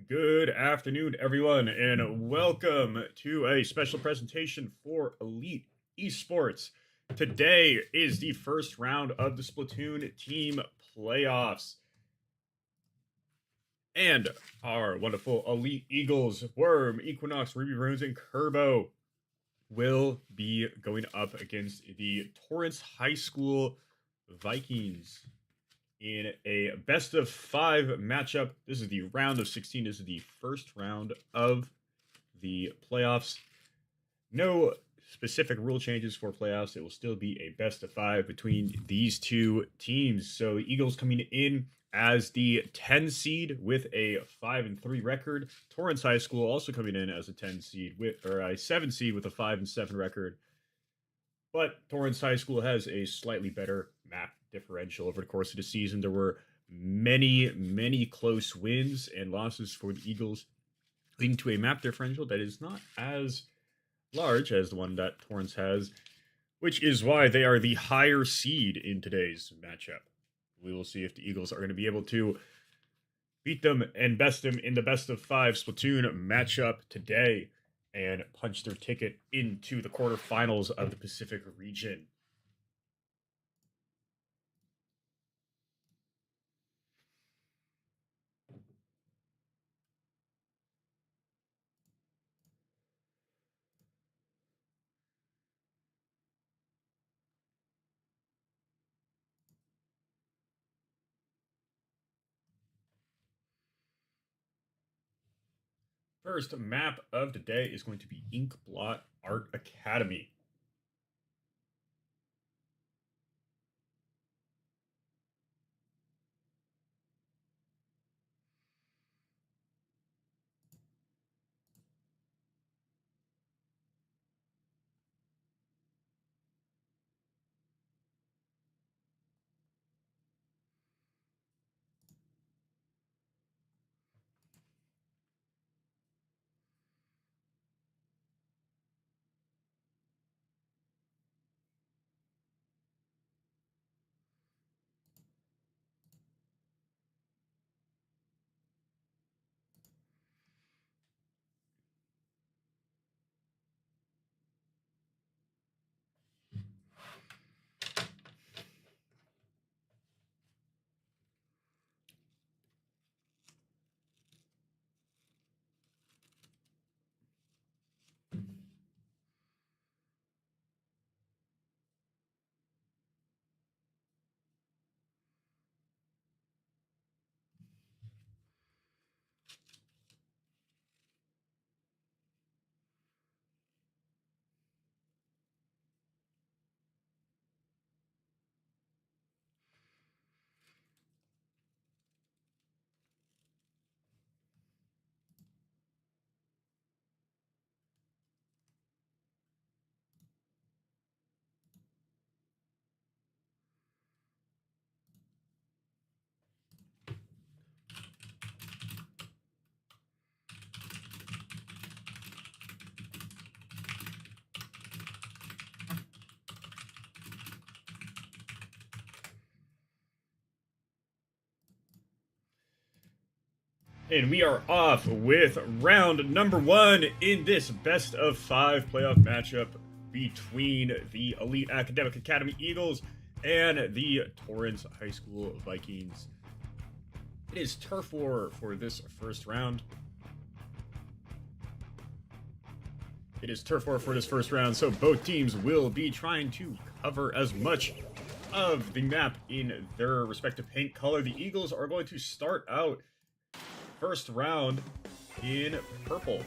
Good afternoon, everyone, and welcome to a special presentation for Elite Esports. Today is the first round of the Splatoon team playoffs. And our wonderful Elite Eagles, Worm, Equinox, Ruby Runes, and Kerbo will be going up against the Torrance High School Vikings in a best of 5 matchup. This is the round of 16. This is the first round of the playoffs. No specific rule changes for playoffs. It will still be a best of 5 between these two teams. So the Eagles coming in as the 10 seed with a 5-3 record. Torrance High School also coming in as a 10 seed with, or a 7 seed with a 5-7 record. But Torrance High School has a slightly better map differential over the course of the season. There were many close wins and losses for the Eagles, leading to a map differential that is not as large as the one that Torrance has, which is why they are the higher seed in today's matchup. We will see if the Eagles are going to be able to beat them and best them in the best of 5 Splatoon matchup today and punch their ticket into the quarterfinals of the Pacific region. First map of the day is going to be Inkblot Art Academy. And we are off with round number 1 in this best of 5 playoff matchup between the Elite Academic Academy Eagles and the Torrance High School Vikings. It is turf war for this first round. So both teams will be trying to cover as much of the map in their respective paint color. The Eagles are going to start out first round in purple.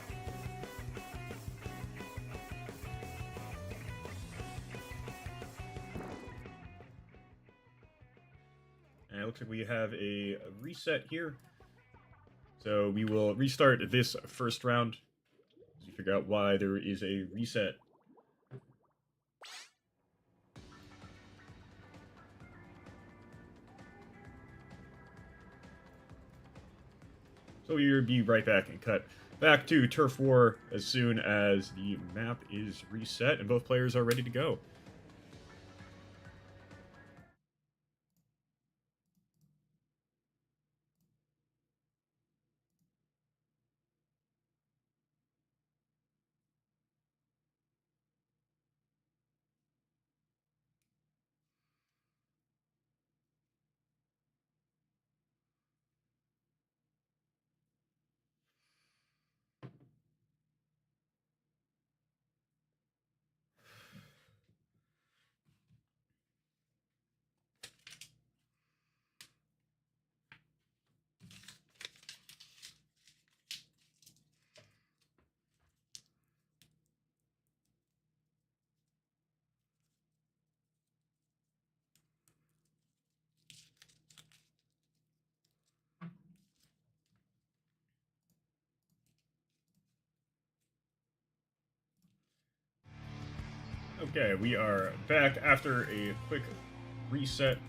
And it looks like we have a reset here. So we will restart this first round to figure out why there is a reset. So we'll be right back and cut back to Turf War as soon as the map is reset and both players are ready to go. Okay, we are back after a quick reset.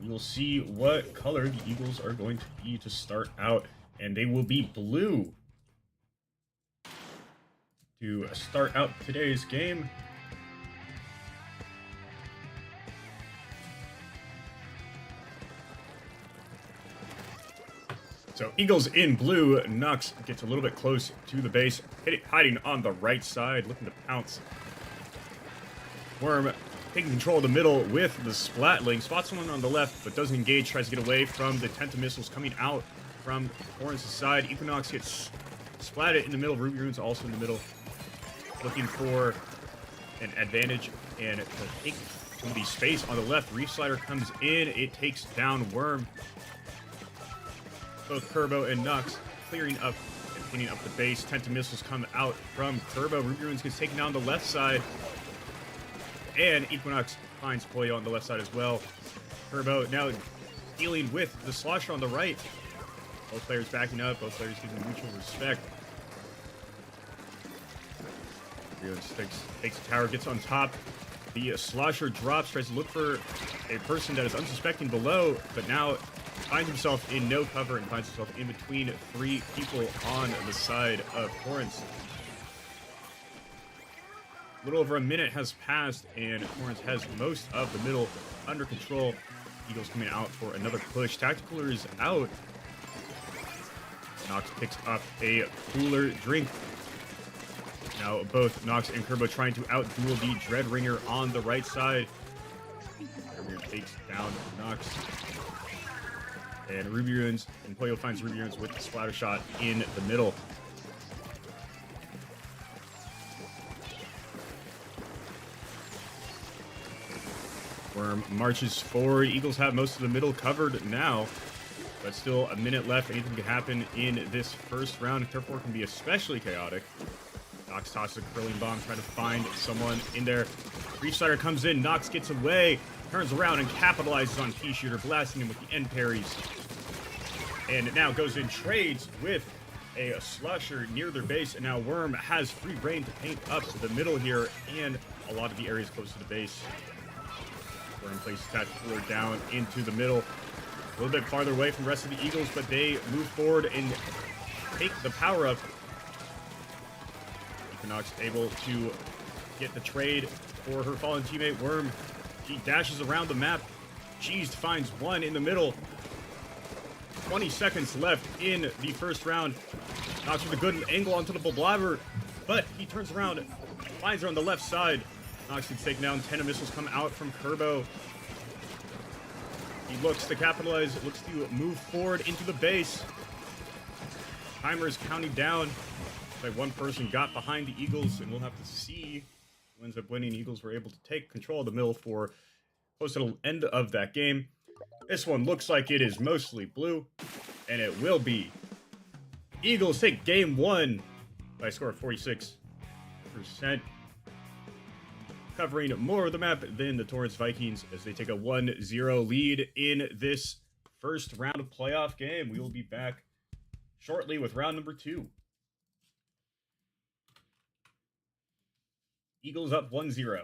We will see what color the Eagles are going to be to start out, and they will be blue to start out today's game. So Eagles in blue. Nux gets a little bit close to the base, hiding on the right side, looking to pounce. Worm taking control of the middle with the Splatling. Spots someone on the left, but doesn't engage. Tries to get away from the Tenta missiles coming out from Torrens' side. Equinox gets splatted in the middle. Ruby Rune's also in the middle, looking for an advantage and to take some of the space on the left. Reef Slider comes in. It takes down Worm. Both Kerbo and Nux clearing up and cleaning up the base. Tenta missiles come out from Kerbo. Ruby Runes gets taken down the left side. And Equinox finds Poyo on the left side as well. Kerbo now dealing with the Slosher on the right. Both players backing up. Both players giving mutual respect. Ruby Runes takes the tower, gets on top. The Slosher drops, tries to look for a person that is unsuspecting below, but now finds himself in no cover and finds himself in between three people on the side of Torrens. A little over a minute has passed, and Torrens has most of the middle under control. Eagles coming out for another push. Tacticaler is out. Nox picks up a cooler drink. Now both Nox and Kerbo trying to outduel the Dreadringer on the right side. Dreadringer takes down Nox. And Ruby Runes, and Poyo finds Ruby Runes with the splatter shot in the middle. Worm marches forward. Eagles have most of the middle covered now, but still a minute left. Anything can happen in this first round. Turf War can be especially chaotic. Nox tosses a curling bomb, trying to find someone in there. Reef Slider comes in. Nox gets away, turns around and capitalizes on Pea Shooter, blasting him with the end parries. And it now goes in trades with a Slusher near their base, and now Worm has free reign to paint up the middle here and a lot of the areas close to the base. Worm places Tacticaler down into the middle, a little bit farther away from the rest of the Eagles, but they move forward and take the power up. Equinox able to get the trade for her fallen teammate Worm. She dashes around the map. Cheesed finds one in the middle. 20 seconds left in the first round. Nox with a good angle onto the Blabber, but he turns around, finds her on the left side. Nox gets taken down. 10 missiles come out from Kerbo. He looks to capitalize, looks to move forward into the base. Timer is counting down. Like one person got behind the Eagles, and we'll have to see who ends up winning. Eagles were able to take control of the middle for close to the end of that game. This one looks like it is mostly blue, and it will be. Eagles take game one by a score of 46%, covering more of the map than the Torrens Vikings as they take a 1-0 lead in this first round of playoff game. We will be back shortly with round number 2. Eagles up 1-0.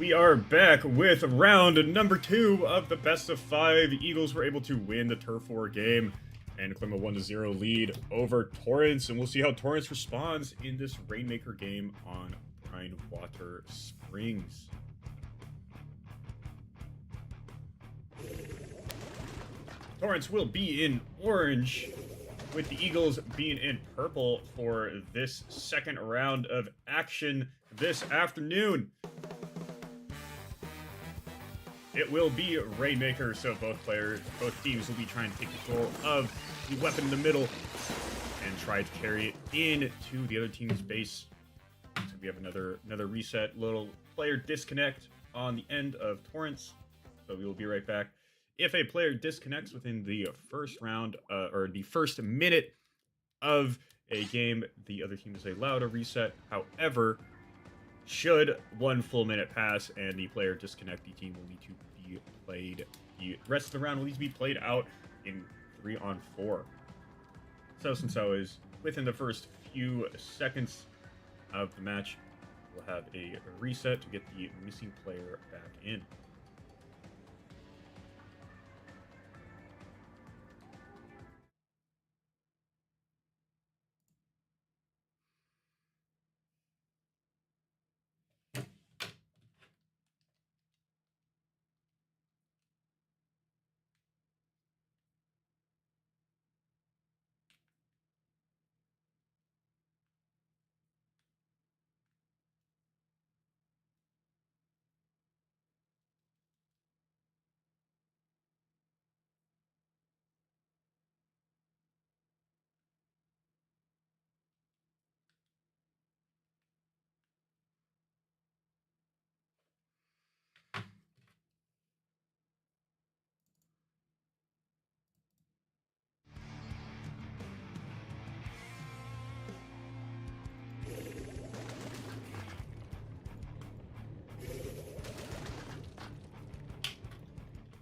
We are back with round number 2 of the best of 5. Eagles were able to win the Turf War game and claim a 1-0 lead over Torrance, and we'll see how Torrance responds in this Rainmaker game on Brinewater Springs. Torrance will be in orange, with the Eagles being in purple for this second round of action this afternoon. It will be Rainmaker, so both teams will be trying to take control of the weapon in the middle and try to carry it into the other team's base. So we have another reset, little player disconnect on the end of Torrance. So we will be right back. If a player disconnects within the first round, or the first minute of a game, the other team is allowed a reset. However, should one full minute pass and the player disconnect, the team will need to be played. The rest of the round will need to be played out in 3-on-4. So since I was within the first few seconds of the match, we'll have a reset to get the missing player back in.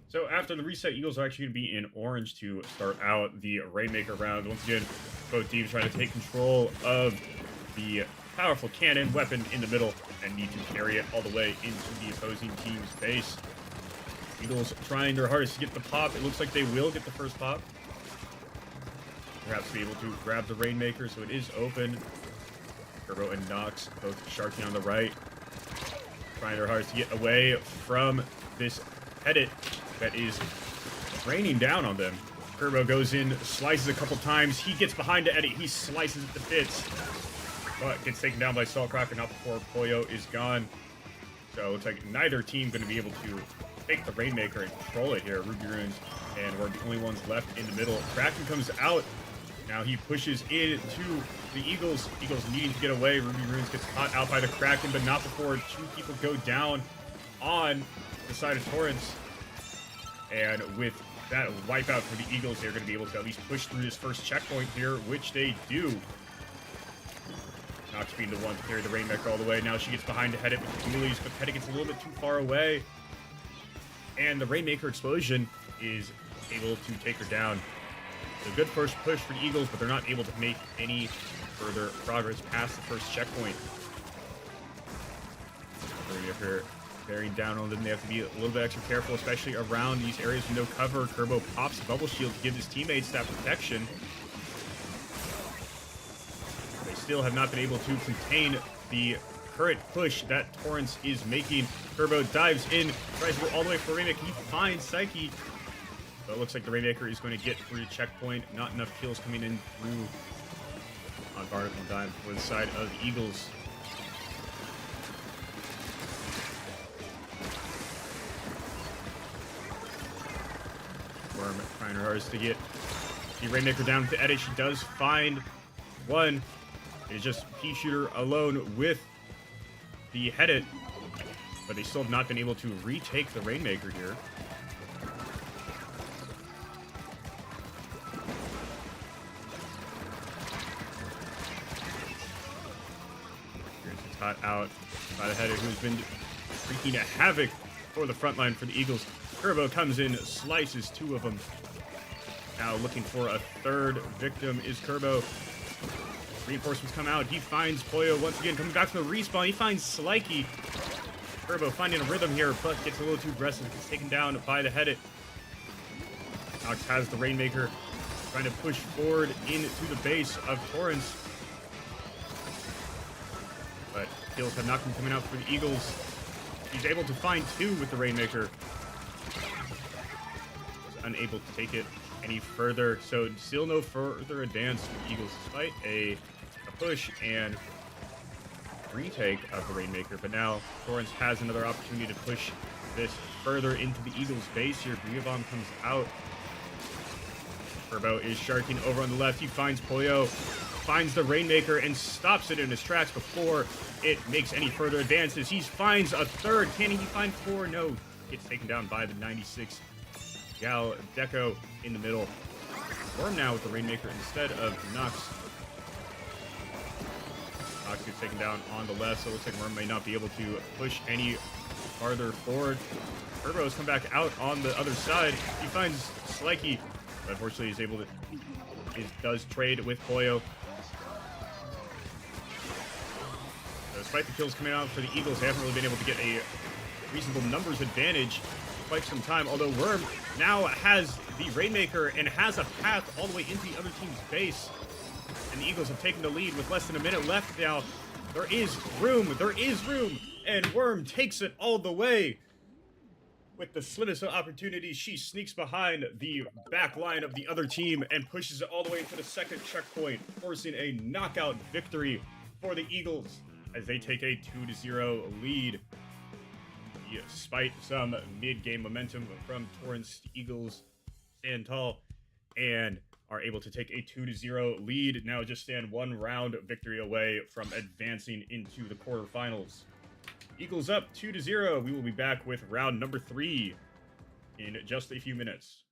So after the reset, Eagles are actually going to be in orange to start out the Rainmaker round. Once again, both teams trying to take control of the powerful cannon weapon in the middle and need to carry it all the way into the opposing team's base. Eagles trying their hardest to get the pop. It looks like they will get the first pop. Perhaps be able to grab the Rainmaker, so it is open. Turbo and Nox both sharking on the right. Trying their hardest to get away from this edit that is raining down on them. Turbo goes in, slices a couple times. He gets behind the edit. He slices it to bits, but gets taken down by Saltcracker not before Pollo is gone. So it looks like neither team going to be able to take the Rainmaker and control it here. Ruby Runes, and we're the only ones left in the middle. Kraken comes out. Now he pushes into the Eagles. Eagles needing to get away. Ruby Runes gets caught out by the Kraken, but not before two people go down on the side of Torrance. And with that wipeout for the Eagles, they're going to be able to at least push through this first checkpoint here, which they do. Nox being the one to carry the Rainmaker all the way. Now she gets behind the Hedit with Coolies, but Hedit gets a little bit too far away. And the Rainmaker explosion is able to take her down. A good first push for the Eagles, but they're not able to make any further progress past the first checkpoint. Rainmaker bearing down on them. They have to be a little bit extra careful, especially around these areas with no cover. Turbo pops a bubble shield to give his teammates that protection. They still have not been able to contain the current push that Torrance is making. Turbo dives in, tries to go all the way for Rainmaker. He finds Psyche. So it looks like the Rainmaker is going to get through the checkpoint. Not enough kills coming in through on Barnet and Dime for the side of the Eagles. Worm trying her hardest to get the Rainmaker down with the edit. She does find one. It is just Pea Shooter alone with the Hedit, but they still have not been able to retake the Rainmaker here. Here's Tot out by the Hedit, who's been wreaking a havoc for the front line for the Eagles. Turbo comes in, slices two of them. Now looking for a third victim is Turbo. Reinforcements come out. He finds Pollo once again. Coming back from the respawn, he finds Slikey. Turbo finding a rhythm here, but gets a little too aggressive. Gets taken down by the head. Nox has the Rainmaker, trying to push forward into the base of Torrance. But kills have not been coming out for the Eagles. He's able to find 2 with the Rainmaker. Was unable to take it any further. So still no further advance for the Eagles, despite a push and retake of the Rainmaker. But now Torrance has another opportunity to push this further into the Eagles' base here. Bomb comes out. Turbo is sharking over on the left. He finds Polio, finds the Rainmaker, and stops it in his tracks before it makes any further advances. He finds a third. Can he find 4? No. Gets taken down by the 96 Gal Deco in the middle. Worm now with the Rainmaker instead of Nox. Nox gets taken down on the left, so it looks like Worm may not be able to push any farther forward. Turbo has come back out on the other side. He finds Slikey, but unfortunately he's able to does trade with Polio. So despite the kills coming out for the Eagles, they haven't really been able to get a reasonable numbers advantage for quite some time, although Worm now has the Rainmaker and has a path all the way into the other team's base. And the Eagles have taken the lead with less than a minute left now. There is room, and Worm takes it all the way. With the slimmest of opportunities, she sneaks behind the back line of the other team and pushes it all the way to the second checkpoint, forcing a knockout victory for the Eagles as they take a 2-0 lead. Despite some mid-game momentum from Torrance, the Eagles stand tall and are able to take a 2-0 lead. Now just stand 1 round victory away from advancing into the quarterfinals. Eagles up 2-0. We will be back with round number 3 in just a few minutes.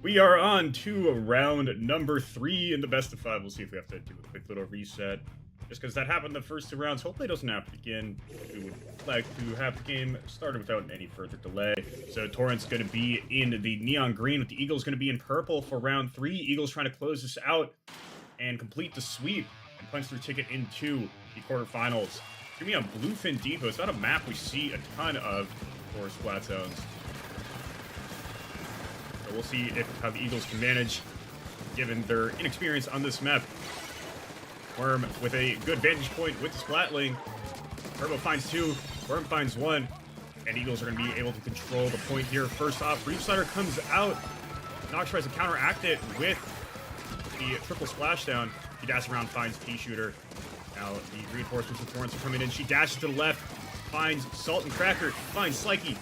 We are on to round number 3 in the best of 5. We'll see if we have to do a quick little reset. Just because that happened the first 2 rounds. Hopefully it doesn't happen again. We would like to have the game started without any further delay. So Torrent's going to be in the neon green, with the Eagles going to be in purple for round 3. Eagles trying to close this out and complete the sweep and punch their ticket into the quarterfinals. It's going to be on Bluefin Depot. It's not a map we see a ton of for Splat Zones. So we'll see how the Eagles can manage, given their inexperience on this map. Worm with a good vantage point with the Splatling. Turbo finds 2, Worm finds 1, and Eagles are going to be able to control the point here. First off, Reef Slider comes out. Nox tries to counteract it with the triple splashdown. He dashes around, finds P-Shooter. Now the reinforcements of Torrents are coming in. She dashes to the left, finds Salt and Cracker, finds Slikey,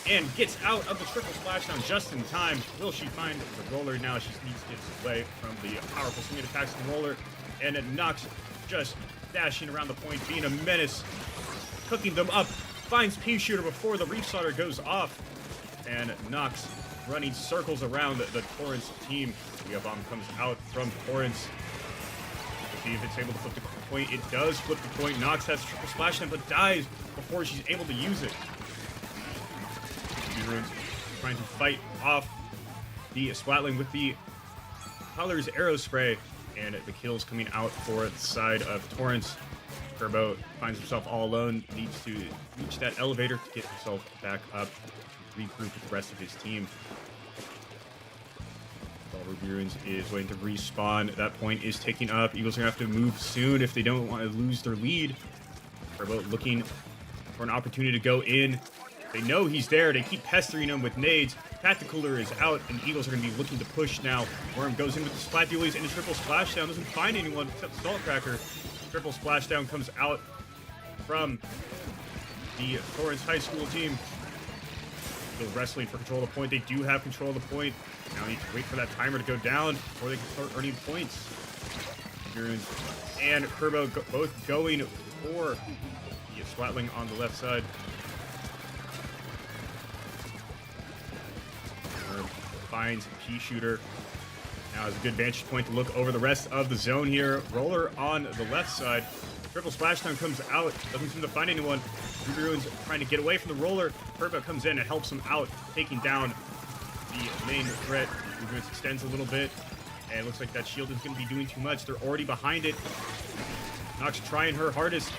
and gets out of the triple splashdown just in time. Will she find the roller? Now she needs to get away from the powerful swing attacks of the roller. And Nox just dashing around the point, being a menace, cooking them up, finds P-Shooter before the Reef Slider goes off, and Nox running circles around the Torrents team. The bomb comes out from Torrents. We'll see if it's able to flip the point. It does flip the point. Nox has triple splashdown, but dies before she's able to use it. Runes trying to fight off the Splatling with the Colors Arrow Spray. And the kills coming out for the side of Torrents. Turbo finds himself all alone, needs to reach that elevator to get himself back up, regroup with the rest of his team. Ruby Ruins is waiting to respawn. That point is ticking up. Eagles are going to have to move soon if they don't want to lose their lead. Turbo looking for an opportunity to go in. They know he's there. They keep pestering him with nades. Tacticooler is out, and the Eagles are going to be looking to push now. Worm goes in with the Splat Dualies and a triple splashdown. Doesn't find anyone except Saltcracker. Triple splashdown comes out from the Torrents High School team. Still wrestling for control of the point. They do have control of the point. Now need to wait for that timer to go down before they can start earning points. Runes and Kerbo both going for the Splatling on the left side. Finds P-Shooter. Now has a good vantage point to look over the rest of the zone here. Roller on the left side. Triple splashdown comes out. Doesn't seem to find anyone. Ruby Ruins trying to get away from the roller. Turbo comes in and helps him out, taking down the main threat. Ruby Ruins extends a little bit, and it looks like that shield is going to be doing too much. They're already behind it. Nox trying her hardest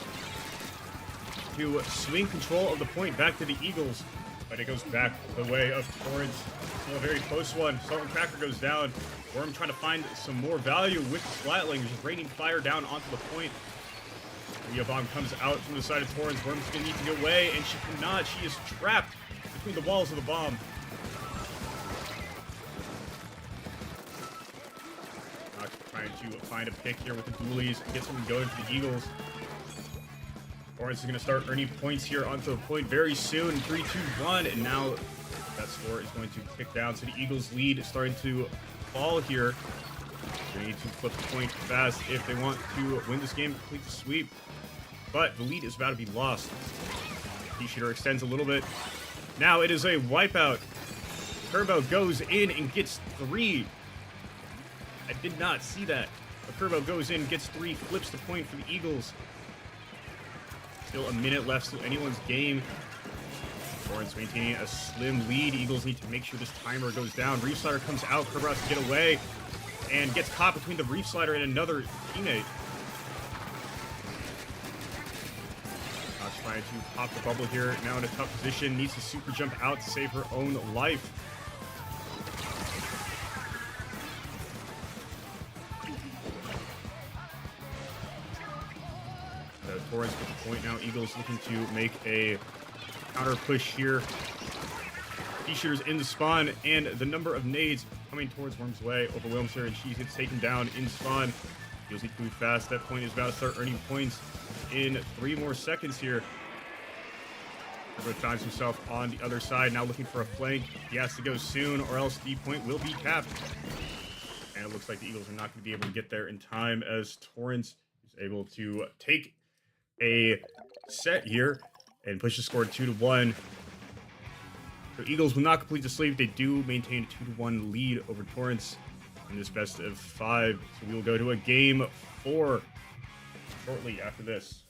to swing control of the point back to the Eagles, but it goes back the way of Torrents. Still a very close one. Salt and Cracker goes down. Worm trying to find some more value with the Splatling, just raining fire down onto the point. The bomb comes out from the side of Torrents. Worm's going to need to get away, and she cannot. She is trapped between the walls of the bomb. Nox trying to find a pick here with the dualies and get something going for the Eagles. Torrents is going to start earning points here onto the point very soon. 3, 2, 1, and now that score is going to tick down. So the Eagles' lead is starting to fall here. They need to flip the point fast if they want to win this game, complete the sweep. But the lead is about to be lost. P-Shooter extends a little bit. Now it is a wipeout. Turbo goes in and gets 3. I did not see that. But Turbo goes in, gets 3, flips the point for the Eagles. Still a minute left to anyone's game. Torrents maintaining a slim lead. Eagles need to make sure this timer goes down. Reef Slider comes out. Kerber has to get away and gets caught between the Reef Slider and another teammate. Nox trying to pop the bubble here. Now in a tough position. Needs to super jump out to save her own life. Torrents with the point now. Eagles looking to make a counter push here. P-Shooter's in the spawn, and the number of nades coming towards Worm's way overwhelms her, and she gets taken down in spawn. Eagles need to move fast. That point is about to start earning points in 3 more seconds here. Turbo finds himself on the other side, now looking for a flank. He has to go soon, or else the point will be capped. And it looks like the Eagles are not going to be able to get there in time, as Torrents is able to take a set here and push the score 2-1. So Eagles will not complete the sweep. They do maintain a 2-1 lead over Torrance in this best of 5. So we will go to a game 4 shortly after this.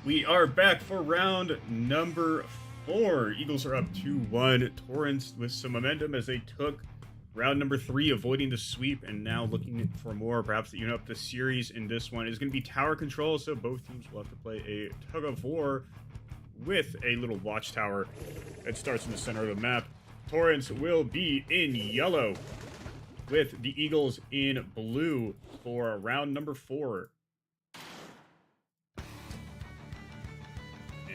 We are back for round number 4. Eagles are up 2-1. Torrents with some momentum as they took round number 3, avoiding the sweep, and now looking for more, perhaps to even up the series in this one. Is going to be tower control, so both teams will have to play a tug of war with a little watchtower that starts in the center of the map. Torrents will be in yellow with the Eagles in blue for round number 4.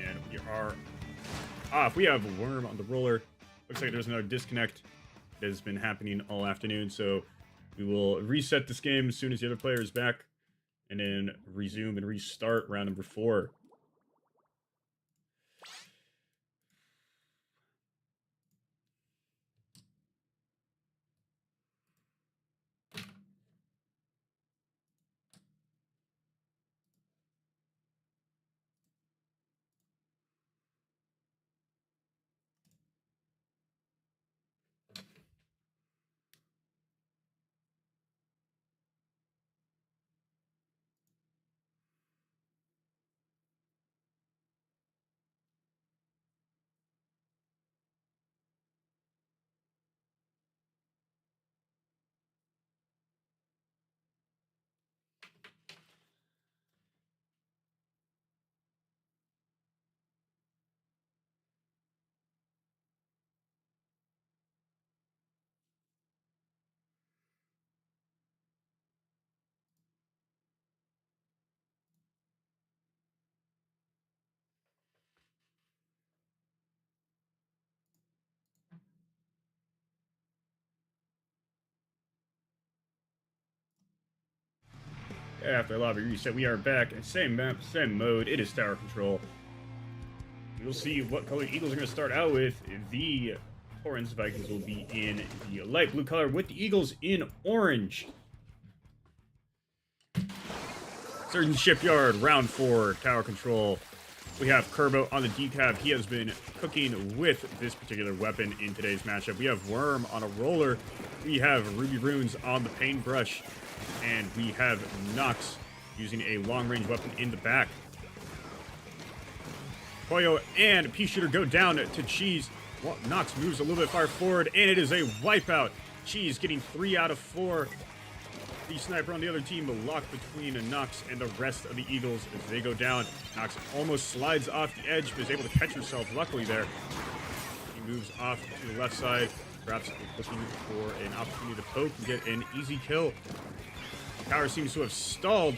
And we are off. We have Worm on the roller. Looks like there's another disconnect that has been happening all afternoon, so we will reset this game as soon as the other player is back, and then resume and restart round number 4. After lobby reset, we are back. Same map, same mode. It is tower control. We'll see what color Eagles are going to start out with. The Torrents Vikings will be in the light blue color with the Eagles in orange. Surgeon Shipyard, round 4, tower control. We have Kerbo on the decap. He has been cooking with this particular weapon in today's matchup. We have Worm on a roller. We have Ruby Runes on the paintbrush. And we have Nox using a long-range weapon in the back. Koyo and P-Shooter go down to Cheese. Well, Nox moves a little bit far forward, and it is a wipeout. Cheese getting 3 out of 4. The sniper on the other team locked between Nox and the rest of the Eagles as they go down. Nox almost slides off the edge, but is able to catch herself luckily there. He moves off to the left side, perhaps looking for an opportunity to poke and get an easy kill. Tower seems to have stalled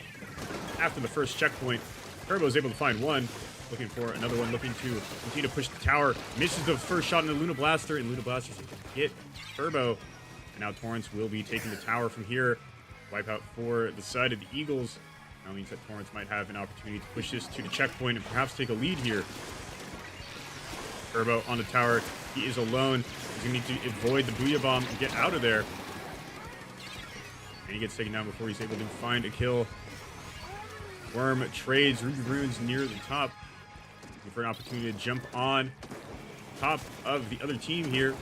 after the first checkpoint. Kerbo is able to find one, looking for another one, looking to continue to push the tower. Misses the first shot in the Luna Blaster, and Luna Blaster is able to hit Kerbo. And now Torrents will be taking the tower from here. Wipeout for the side of the Eagles. That means that Torrents might have an opportunity to push this to the checkpoint and perhaps take a lead here. Kerbo on the tower. He is alone. He's going to need to avoid the Booyah Bomb and get out of there. And he gets taken down before he's able to find a kill. Worm trades Ruby Runes near the top. Looking for an opportunity to jump on top of the other team here.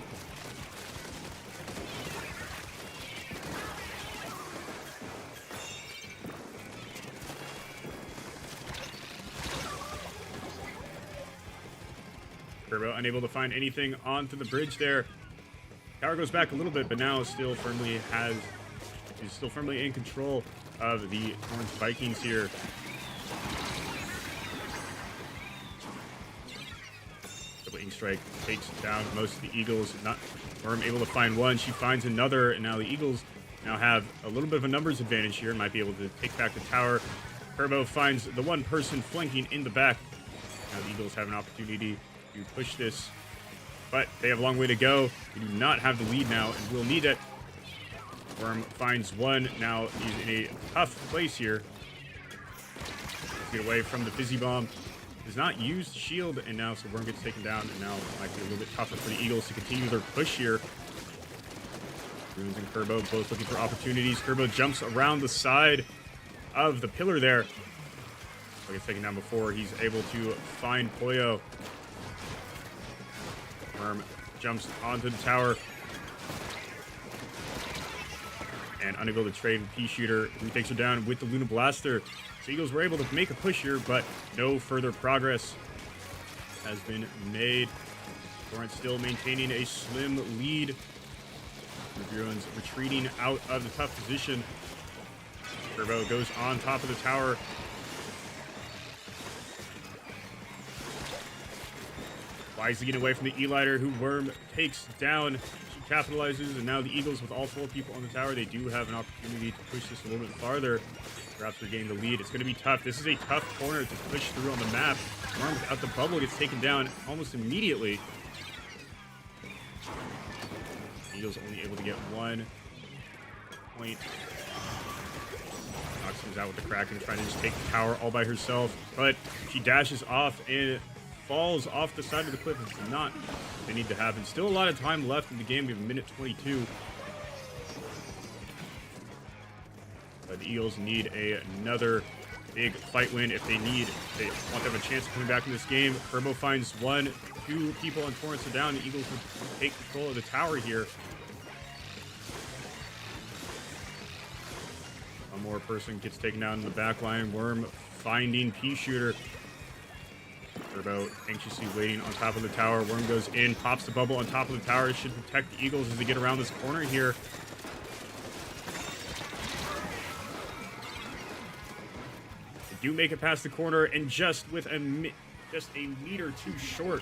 Kerbo unable to find anything onto the bridge there. Tower goes back a little bit, but now is still firmly in control of the Torrents Vikings here. Double Ink Strike takes down most of the Eagles. Not Worm able to find one. She finds another, and now the Eagles now have a little bit of a numbers advantage here and might be able to take back the tower. Kerbo finds the one person flanking in the back. Now the Eagles have an opportunity to push this, but they have a long way to go. They do not have the lead now and will need it. Worm finds one. Now he's in a tough place here. Let's get away from the Fizzy Bomb. Does not use the shield, and now so Worm gets taken down, and now it might be a little bit tougher for the Eagles to continue their push here. Runes and Kerbo both looking for opportunities. Kerbo jumps around the side of the pillar there. So gets taken down before he's able to find Koyo. Worm jumps onto the tower. And unable to trade with P-Shooter, who takes her down with the Luna Blaster. So Eagles were able to make a push here, but no further progress has been made. Torrance still maintaining a slim lead. The Bruins retreating out of the tough position. Turbo goes on top of the tower. Wisely getting away from the E-Lighter, who Worm takes down. She capitalizes, and now the Eagles, with all 4 people on the tower, they do have an opportunity to push this a little bit farther. Perhaps regaining the lead. It's going to be tough. This is a tough corner to push through on the map. Worm without the bubble gets taken down almost immediately. Eagles only able to get 1 point. Nox comes out with the Kraken, trying to just take the tower all by herself, but she dashes off and falls off the side of the cliff. It's not what they need to happen. Still a lot of time left in the game. We have a minute 22. But the Eagles need another big fight win if they want to have a chance of coming back in this game. Kerbo finds 1, 2 people on Torrance are down. The Eagles will take control of the tower here. One more person gets taken down in the back line. Worm finding P-Shooter. Kerbo anxiously waiting on top of the tower. Worm goes in, pops the bubble on top of the tower. It should protect the Eagles as they get around this corner here. Do make it past the corner, and just with a meter too short.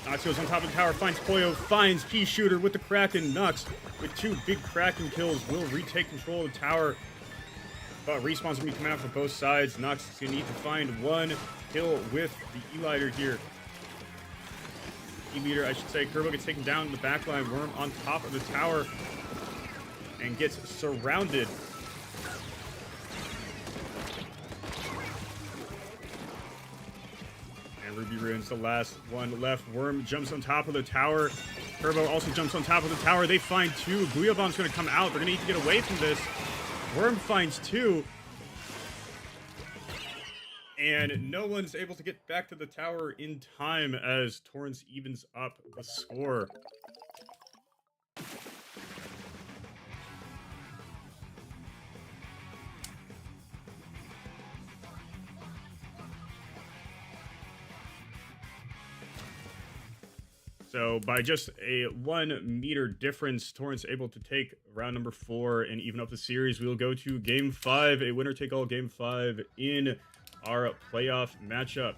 Nox goes on top of the tower, finds Poyo, finds P-Shooter with the Kraken. Nox, with 2 big Kraken kills, will retake control of the tower. But Respawn's going to be coming out from both sides. Nox is going to need to find 1 kill with the E-Lighter here. E-Meter, I should say. Kerbo gets taken down in the backline. Worm on top of the tower and gets surrounded. And Ruby Ruin's the last one left. Worm jumps on top of the tower. Kerbo also jumps on top of the tower. They find 2. Booyah Bomb's going to come out. They're going to need to get away from this. Worm finds 2. And no one's able to get back to the tower in time as Torrance evens up the score. So by just a 1 meter difference, Torrance able to take round number 4 and even up the series. We will go to game 5, a winner-take-all game 5 in our playoff matchup.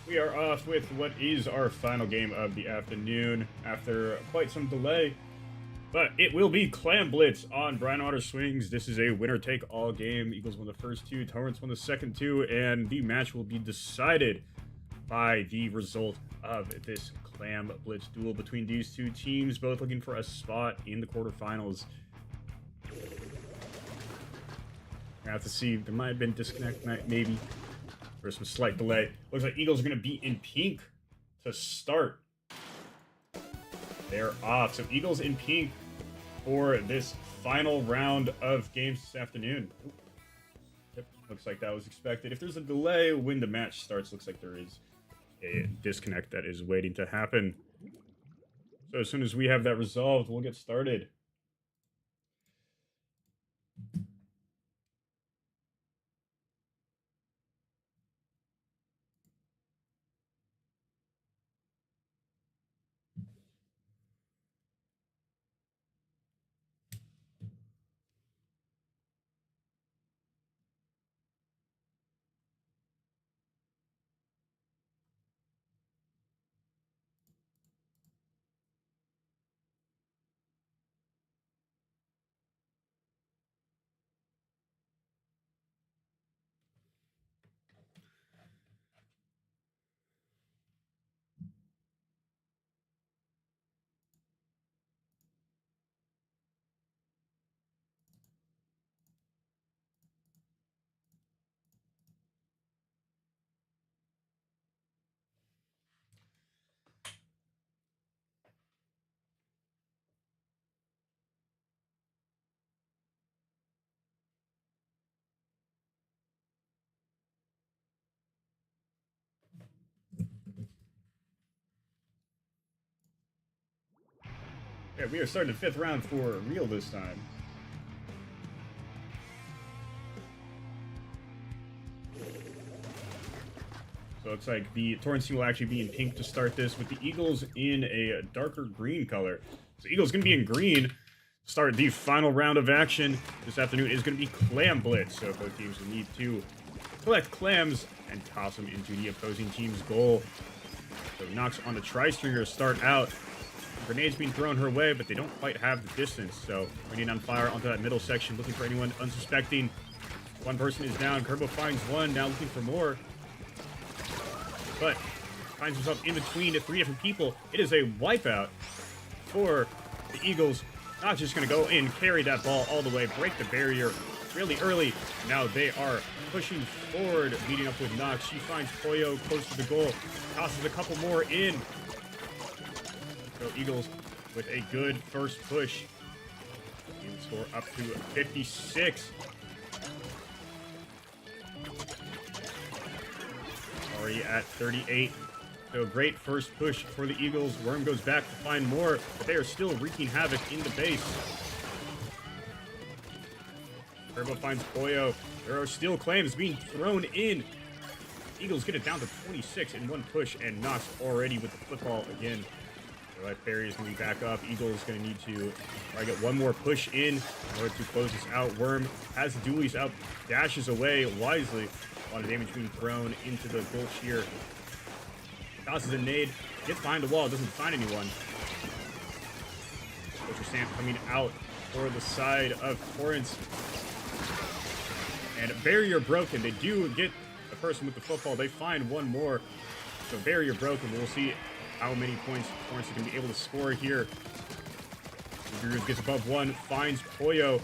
We are off with what is our final game of the afternoon after quite some delay. But it will be Clam Blitz on Brian Otter Swings. This is a winner-take-all game. Eagles won the first two, Torrance won the second two, and the match will be decided by the result of this Clam Blitz duel between these two teams, both looking for a spot in the quarterfinals. I have to see. There might have been disconnect, maybe. There's some slight delay. Looks like Eagles are going to be in pink to start. They're off. So Eagles in pink for this final round of games this afternoon. Yep, looks like that was expected. If there's a delay when the match starts, looks like there is a disconnect that is waiting to happen. So as soon as we have that resolved, we'll get started. Yeah, we are starting the fifth round for real this time. So it looks like the Torrance team will actually be in pink to start this, with the Eagles in a darker green color. So Eagles going to be in green to start the final round of action. This afternoon is going to be Clam Blitz. So both teams will need to collect clams and toss them into the opposing team's goal. So Knox on the tri-stringer to start out. Grenades being thrown her way, but they don't quite have the distance. So raining on fire onto that middle section, looking for anyone unsuspecting. One person is down. Kerbo finds one, now looking for more. But finds himself in between three different people. It is a wipeout for the Eagles. Not just going to go in, carry that ball all the way, break the barrier really early. Now they are pushing forward, leading up with Knox. She finds Koyo close to the goal, tosses a couple more in. So Eagles with a good first push. Team score up to 56. Already at 38. So great first push for the Eagles. Worm goes back to find more, but they are still wreaking havoc in the base. Turbo finds Koyo. There are still claims being thrown in. Eagles get it down to 26 in one push, and Knox already with the football again. That barrier is going to be back up. Eagles going to need to try to get one more push in order to close this out. Worm has the dualies out, dashes away wisely. A lot of damage being thrown into the goal shear. Tosses a nade, gets behind the wall, doesn't find anyone. Poacher Stamp coming out for the side of Torrance. And barrier broken. They do get the person with the football. They find one more. So barrier broken. We'll see how many points Torrance is going to be able to score here. Ruby gets above one, finds Koyo.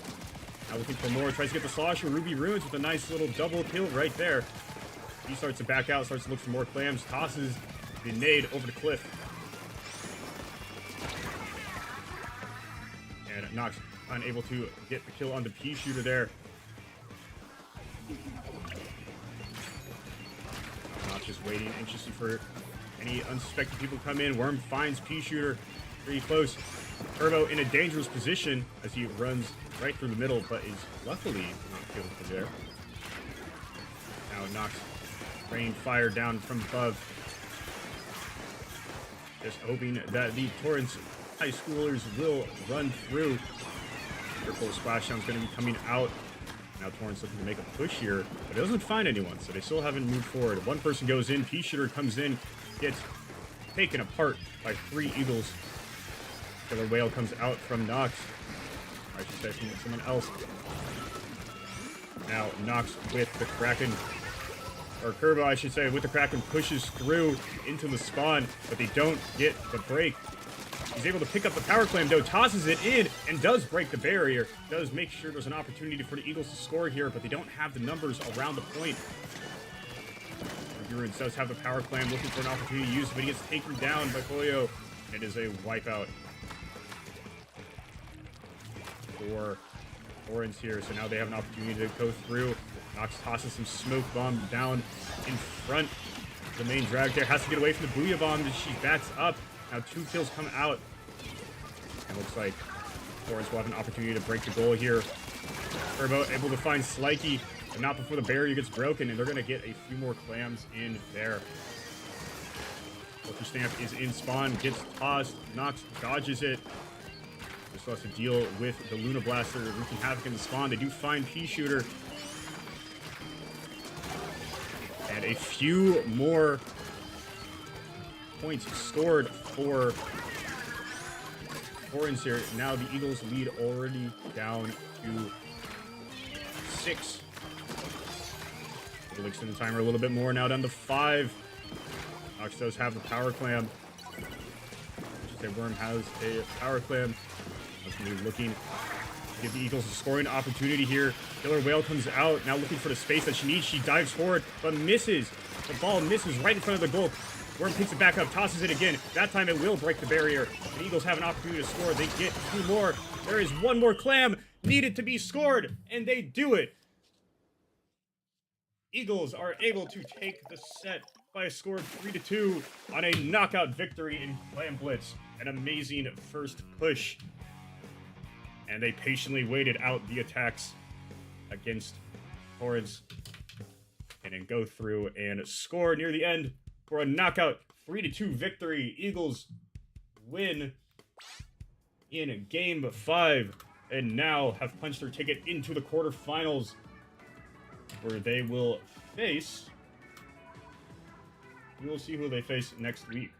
Now looking for more, tries to get the slosher. Ruby Ruins with a nice little double kill right there. He starts to back out, starts to look for more clams, tosses the nade over the cliff. And Knox unable to get the kill on the pea shooter there. Knox just waiting anxiously for any unsuspecting people come in. Worm finds pea shooter pretty close. Turbo in a dangerous position as he runs right through the middle, but is luckily not killed from there. Now Knox raining fire down from above. Just hoping that the Torrance high schoolers will run through. Triple splashdown is going to be coming out. Now Torrance looking to make a push here, but it doesn't find anyone, so they still haven't moved forward. One person goes in, P-Shooter comes in, gets taken apart by 3 Eagles. Killer Whale comes out from Nox. I should say from someone else. Now Nox with the Kraken, or Kerbo, I should say, with the Kraken, pushes through into the spawn, but they don't get the break. He's able to pick up the power clam, though, tosses it in, and does break the barrier. Does make sure there's an opportunity for the Eagles to score here, but they don't have the numbers around the point. Ruins does have the power clam, looking for an opportunity to use, but he gets taken down by Koyo. It is a wipeout for Torrance here, so now they have an opportunity to go through. Nox tosses some smoke bomb down in front. The main drag there has to get away from the Booyah bomb as she backs up. Now 2 kills come out. And looks like Torrance will have an opportunity to break the goal here. Turbo able to find Slikey, but not before the barrier gets broken, and they're going to get a few more clams in there. Ultra Stamp is in spawn, gets tossed. Nox dodges it. Just has to deal with the Luna Blaster wreaking havoc in the spawn. They do find P-Shooter. And a few more points scored for Torrance here. Now the Eagles lead already down to 6. It'll extend the timer a little bit more, now down to 5. Nox does have the power clam. I should say Worm has a power clam. Looking to give the Eagles a scoring opportunity here. Killer Whale comes out, now looking for the space that she needs. She dives forward, but misses. The ball misses right in front of the goal. Worm picks it back up, tosses it again. That time it will break the barrier. The Eagles have an opportunity to score. They get 2 more. There is 1 more clam needed to be scored, and they do it. Eagles are able to take the set by a score of 3-2 on a knockout victory in Clam Blitz. An amazing first push. And they patiently waited out the attacks against Torrance. And then go through and score near the end for a knockout 3-2 victory. Eagles win in Game 5. And now have punched their ticket into the quarterfinals, where they will face... We will see who they face next week.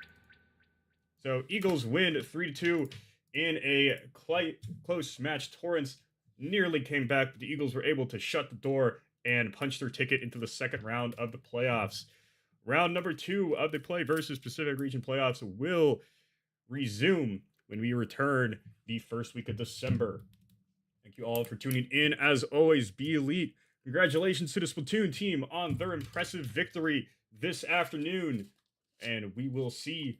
So Eagles win 3-2 in a quite close match. Torrance nearly came back, but the Eagles were able to shut the door and punch their ticket into the second round of the playoffs. Round number 2 of the Play versus Pacific Region playoffs will resume when we return the first week of December. Thank you all for tuning in. As always, be elite. Congratulations to the Splatoon team on their impressive victory this afternoon. And we will see